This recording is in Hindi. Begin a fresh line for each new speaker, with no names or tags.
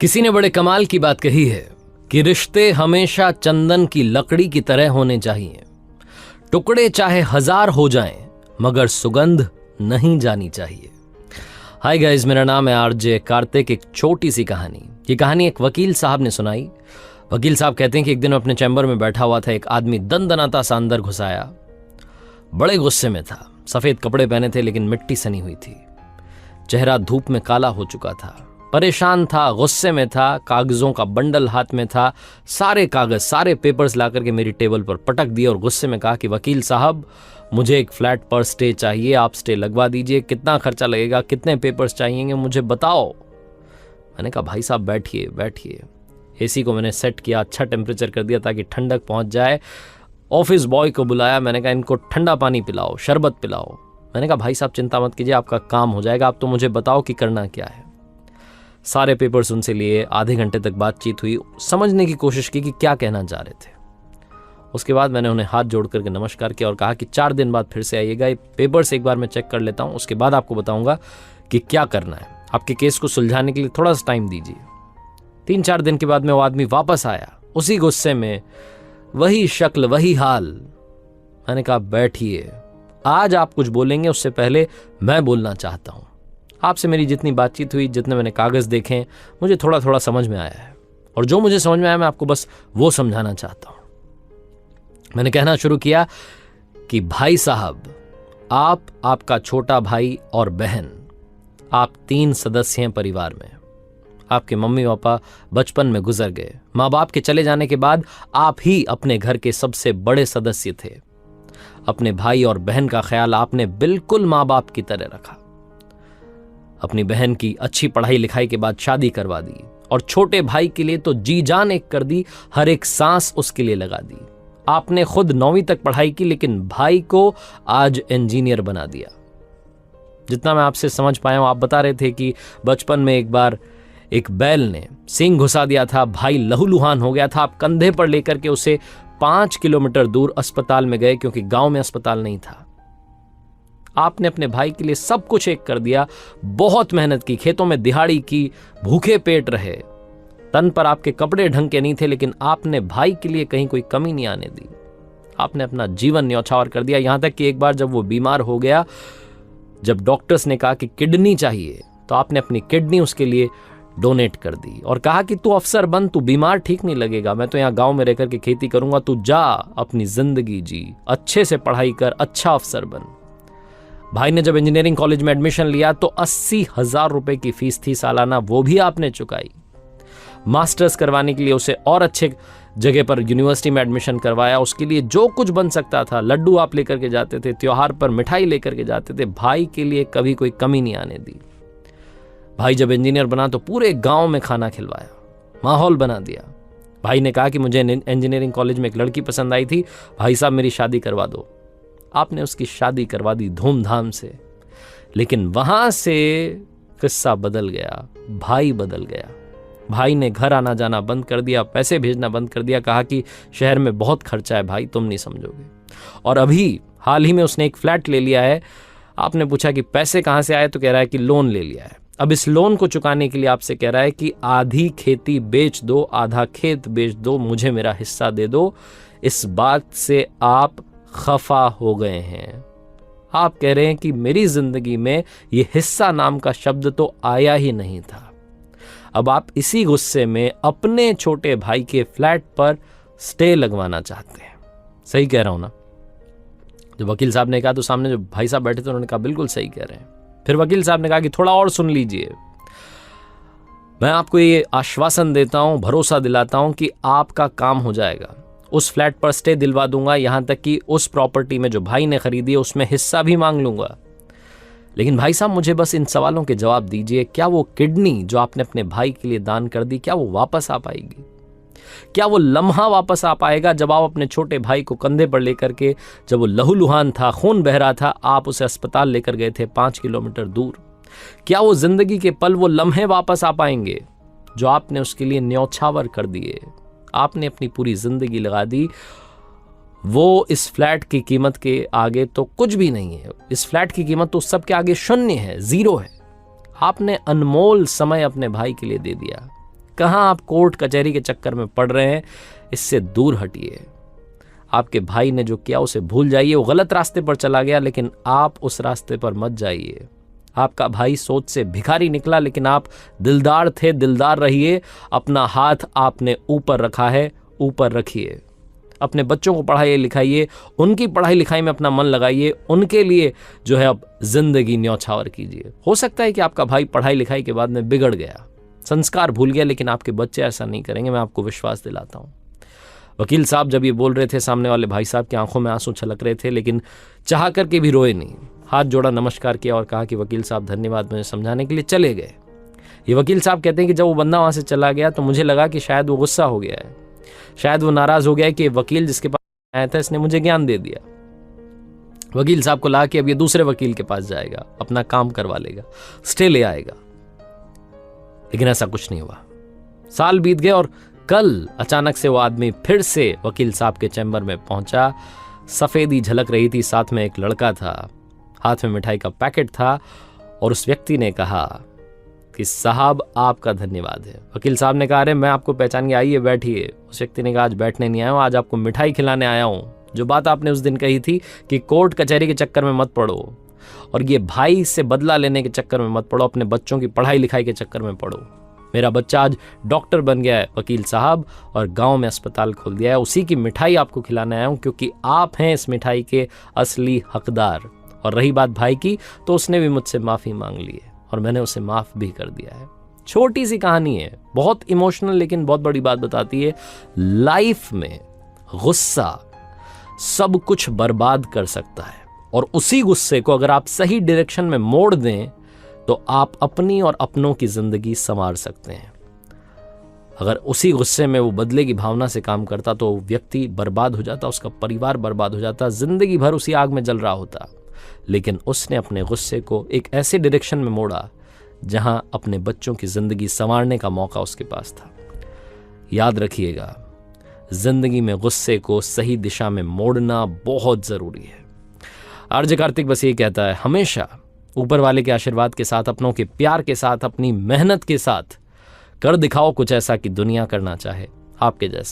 किसी ने बड़े कमाल की बात कही है कि रिश्ते हमेशा चंदन की लकड़ी की तरह होने चाहिए। टुकड़े चाहे 1000 हो जाएं, मगर सुगंध नहीं जानी चाहिए। हाय गाइस, मेरा नाम है आरजे कार्तिक। एक छोटी सी कहानी। ये कहानी एक वकील साहब ने सुनाई। वकील साहब कहते हैं कि एक दिन अपने चैम्बर में बैठा हुआ था, एक आदमी दनदनाता सा अंदर घुस आया। बड़े गुस्से में था, सफेद कपड़े पहने थे लेकिन मिट्टी सनी हुई थी, चेहरा धूप में काला हो चुका था, परेशान था, गुस्से में था, कागजों का बंडल हाथ में था। सारे कागज, सारे पेपर्स ला करके मेरी टेबल पर पटक दिए और गुस्से में कहा कि वकील साहब, मुझे एक फ्लैट पर स्टे चाहिए, आप स्टे लगवा दीजिए। कितना खर्चा लगेगा, कितने पेपर्स चाहिएंगे, मुझे बताओ। मैंने कहा भाई साहब बैठिए बैठिए। एसी को मैंने सेट किया, अच्छा टेम्परेचर कर दिया ताकि ठंडक पहुंच जाए। ऑफिस बॉय को बुलाया, मैंने कहा इनको ठंडा पानी पिलाओ, शरबत पिलाओ। मैंने कहा भाई साहब चिंता मत कीजिए, आपका काम हो जाएगा, आप तो मुझे बताओ कि करना क्या है। सारे पेपर्स उनसे लिए, आधे घंटे तक बातचीत हुई, समझने की कोशिश की कि क्या कहना चाह रहे थे। उसके बाद मैंने उन्हें हाथ जोड़ करके नमस्कार किया और कहा कि 4 दिन बाद फिर से आइएगा, ये पेपर्स एक बार मैं चेक कर लेता हूँ, उसके बाद आपको बताऊंगा कि क्या करना है। आपके केस को सुलझाने के लिए थोड़ा सा टाइम दीजिए। 3-4 दिन के बाद में वो आदमी वापस आया, उसी गुस्से में, वही शक्ल, वही हाल। मैंने कहा बैठिए, आज आप कुछ बोलेंगे उससे पहले मैं बोलना चाहता हूं। आपसे मेरी जितनी बातचीत हुई, जितने मैंने कागज देखे, मुझे थोड़ा थोड़ा समझ में आया है, और जो मुझे समझ में आया मैं आपको बस वो समझाना चाहता हूं। मैंने कहना शुरू किया कि भाई साहब, आप, आपका छोटा भाई और बहन, आप 3 सदस्य हैं परिवार में। आपके मम्मी पापा बचपन में गुजर गए। माँ बाप के चले जाने के बाद आप ही अपने घर के सबसे बड़े सदस्य थे। अपने भाई और बहन का ख्याल आपने बिल्कुल माँ बाप की तरह रखा। अपनी बहन की अच्छी पढ़ाई लिखाई के बाद शादी करवा दी, और छोटे भाई के लिए तो जी जान एक कर दी, हर एक सांस उसके लिए लगा दी। आपने खुद 9वीं तक पढ़ाई की, लेकिन भाई को आज इंजीनियर बना दिया। जितना मैं आपसे समझ पाया हूं, आप बता रहे थे कि बचपन में एक बार एक बैल ने सींग घुसा दिया था, भाई लहूलुहान हो गया था। आप कंधे पर लेकर के उसे 5 किलोमीटर दूर अस्पताल में गए, क्योंकि गांव में अस्पताल नहीं था। आपने अपने भाई के लिए सब कुछ एक कर दिया, बहुत मेहनत की, खेतों में दिहाड़ी की, भूखे पेट रहे, तन पर आपके कपड़े ढंग के नहीं थे, लेकिन आपने भाई के लिए कहीं कोई कमी नहीं आने दी। आपने अपना जीवन न्यौछावर कर दिया। यहां तक कि एक बार जब वो बीमार हो गया, जब डॉक्टर्स ने कहा कि किडनी चाहिए, तो आपने अपनी किडनी उसके लिए डोनेट कर दी और कहा कि तू अफसर बन, तू बीमार ठीक नहीं लगेगा, मैं तो यहाँ गांव में रहकर के खेती करूंगा, तू जा अपनी जिंदगी जी, अच्छे से पढ़ाई कर, अच्छा अफसर बन। भाई ने जब इंजीनियरिंग कॉलेज में एडमिशन लिया तो 80,000 रुपए की फीस थी सालाना, वो भी आपने चुकाई। मास्टर्स करवाने के लिए उसे और अच्छे जगह पर यूनिवर्सिटी में एडमिशन करवाया। उसके लिए जो कुछ बन सकता था, लड्डू आप लेकर के जाते थे, त्योहार पर मिठाई लेकर के जाते थे। भाई के लिए कभी कोई कमी नहीं आने दी। भाई जब इंजीनियर बना तो पूरे गांव में खाना खिलवाया, माहौल बना दिया। भाई ने कहा कि मुझे इंजीनियरिंग कॉलेज में एक लड़की पसंद आई थी, भाई साहब मेरी शादी करवा दो। आपने उसकी शादी करवा दी धूमधाम से। लेकिन वहां से किस्सा बदल गया, भाई बदल गया। भाई ने घर आना जाना बंद कर दिया, पैसे भेजना बंद कर दिया, कहा कि शहर में बहुत खर्चा है भाई, तुम नहीं समझोगे। और अभी हाल ही में उसने एक फ्लैट ले लिया है। आपने पूछा कि पैसे कहां से आए, तो कह रहा है कि लोन ले लिया है। अब इस लोन को चुकाने के लिए आपसे कह रहा है कि आधी खेती बेच दो, आधा खेत बेच दो, मुझे मेरा हिस्सा दे दो। इस बात से आप खफा हो गए हैं। आप कह रहे हैं कि मेरी जिंदगी में ये हिस्सा नाम का शब्द तो आया ही नहीं था। अब आप इसी गुस्से में अपने छोटे भाई के फ्लैट पर स्टे लगवाना चाहते हैं। सही कह रहा हूं ना? जब वकील साहब ने कहा तो सामने जो भाई साहब बैठे थे उन्होंने कहा बिल्कुल सही कह रहे हैं। फिर वकील साहब ने कहा कि थोड़ा और सुन लीजिए, मैं आपको ये आश्वासन देता हूं, भरोसा दिलाता हूं कि आपका काम हो जाएगा। उस फ्लैट पर स्टे दिलवा दूंगा, यहां तक कि उस प्रॉपर्टी में जो भाई ने खरीदी है उसमें हिस्सा भी मांग लूंगा। लेकिन भाई साहब मुझे बस इन सवालों के जवाब दीजिए। क्या वो किडनी जो आपने अपने भाई के लिए दान कर दी, क्या वो वापस आ पाएगी? क्या वो लम्हा वापस आ पाएगा जब आप अपने छोटे भाई को कंधे पर लेकर के, जब वो लहूलुहान था, खून बह रहा था, आप उसे अस्पताल लेकर गए थे 5 किलोमीटर दूर? क्या वो जिंदगी के पल, वो लम्हे वापस आ पाएंगे जो आपने उसके लिए न्यौछावर कर दिए? आपने अपनी पूरी जिंदगी लगा दी, वो इस फ्लैट की कीमत के आगे तो कुछ भी नहीं है। इस फ्लैट की कीमत तो सबके आगे शून्य है, 0 है। आपने अनमोल समय अपने भाई के लिए दे दिया। कहाँ आप कोर्ट कचहरी के चक्कर में पड़ रहे हैं, इससे दूर हटिए। आपके भाई ने जो किया उसे भूल जाइए। वो गलत रास्ते पर चला गया, लेकिन आप उस रास्ते पर मत जाइए। आपका भाई सोच से भिखारी निकला, लेकिन आप दिलदार थे, दिलदार रहिए। अपना हाथ आपने ऊपर रखा है, ऊपर रखिए। अपने बच्चों को पढ़ाइए लिखाइए, उनकी पढ़ाई लिखाई में अपना मन लगाइए, उनके लिए जो है अब जिंदगी न्यौछावर कीजिए। हो सकता है कि आपका भाई पढ़ाई लिखाई के बाद में बिगड़ गया, संस्कार भूल गया, लेकिन आपके बच्चे ऐसा नहीं करेंगे, मैं आपको विश्वास दिलाता हूँ। वकील साहब जब ये बोल रहे थे, सामने वाले भाई साहब की आंखों में आंसू छलक रहे थे, लेकिन चाह करके भी रोए नहीं। हाथ जोड़ा, नमस्कार किया और कहा कि वकील साहब धन्यवाद, मुझे समझाने के लिए, चले गए। ये वकील साहब कहते हैं कि जब वो बंदा वहां से चला गया तो मुझे लगा कि शायद वो गुस्सा हो गया है, शायद वो नाराज हो गया है कि वकील जिसके पास आया था इसने मुझे ज्ञान दे दिया। वकील साहब को लगा कि अब ये दूसरे वकील के पास जाएगा, अपना काम करवा लेगा, स्टे ले आएगा, लेकिन ऐसा कुछ नहीं हुआ। साल बीत गए और कल अचानक से वो आदमी फिर से वकील साहब के चैम्बर में पहुंचा। सफेदी झलक रही थी, साथ में एक लड़का था, हाथ में मिठाई का पैकेट था, और उस व्यक्ति ने कहा कि साहब आपका धन्यवाद है। वकील साहब ने कहा, अरे मैं आपको पहचान गया, आइए बैठिए। उस व्यक्ति ने कहा, आज बैठने नहीं आया हूं, आज आपको मिठाई खिलाने आया हूं। जो बात आपने उस दिन कही थी कि कोर्ट कचहरी के चक्कर में मत पड़ो, और ये भाई से बदला लेने के चक्कर में मत पड़ो, अपने बच्चों की पढ़ाई लिखाई के चक्कर में पड़ो। मेरा बच्चा आज डॉक्टर बन गया है वकील साहब, और गांव में अस्पताल खोल दिया है, उसी की मिठाई आपको खिलाने आया हूं, क्योंकि आप हैं इस मिठाई के असली हकदार। और रही बात भाई की, तो उसने भी मुझसे माफी मांग ली है और मैंने उसे माफ भी कर दिया है। छोटी सी कहानी है, बहुत इमोशनल, लेकिन बहुत बड़ी बात बताती है। लाइफ में गुस्सा सब कुछ बर्बाद कर सकता है, और उसी गुस्से को अगर आप सही डायरेक्शन में मोड़ दें तो आप अपनी और अपनों की जिंदगी संवार सकते हैं। अगर उसी गुस्से में वो बदले की भावना से काम करता तो व्यक्ति बर्बाद हो जाता, उसका परिवार बर्बाद हो जाता, जिंदगी भर उसी आग में जल रहा होता। लेकिन उसने अपने गुस्से को एक ऐसे डायरेक्शन में मोड़ा जहां अपने बच्चों की जिंदगी संवारने का मौका उसके पास था। याद रखिएगा, जिंदगी में गुस्से को सही दिशा में मोड़ना बहुत जरूरी है। आरजे कार्तिक बस ये कहता है, हमेशा ऊपर वाले के आशीर्वाद के साथ, अपनों के प्यार के साथ, अपनी मेहनत के साथ कर दिखाओ कुछ ऐसा कि दुनिया करना चाहे आपके जैसा।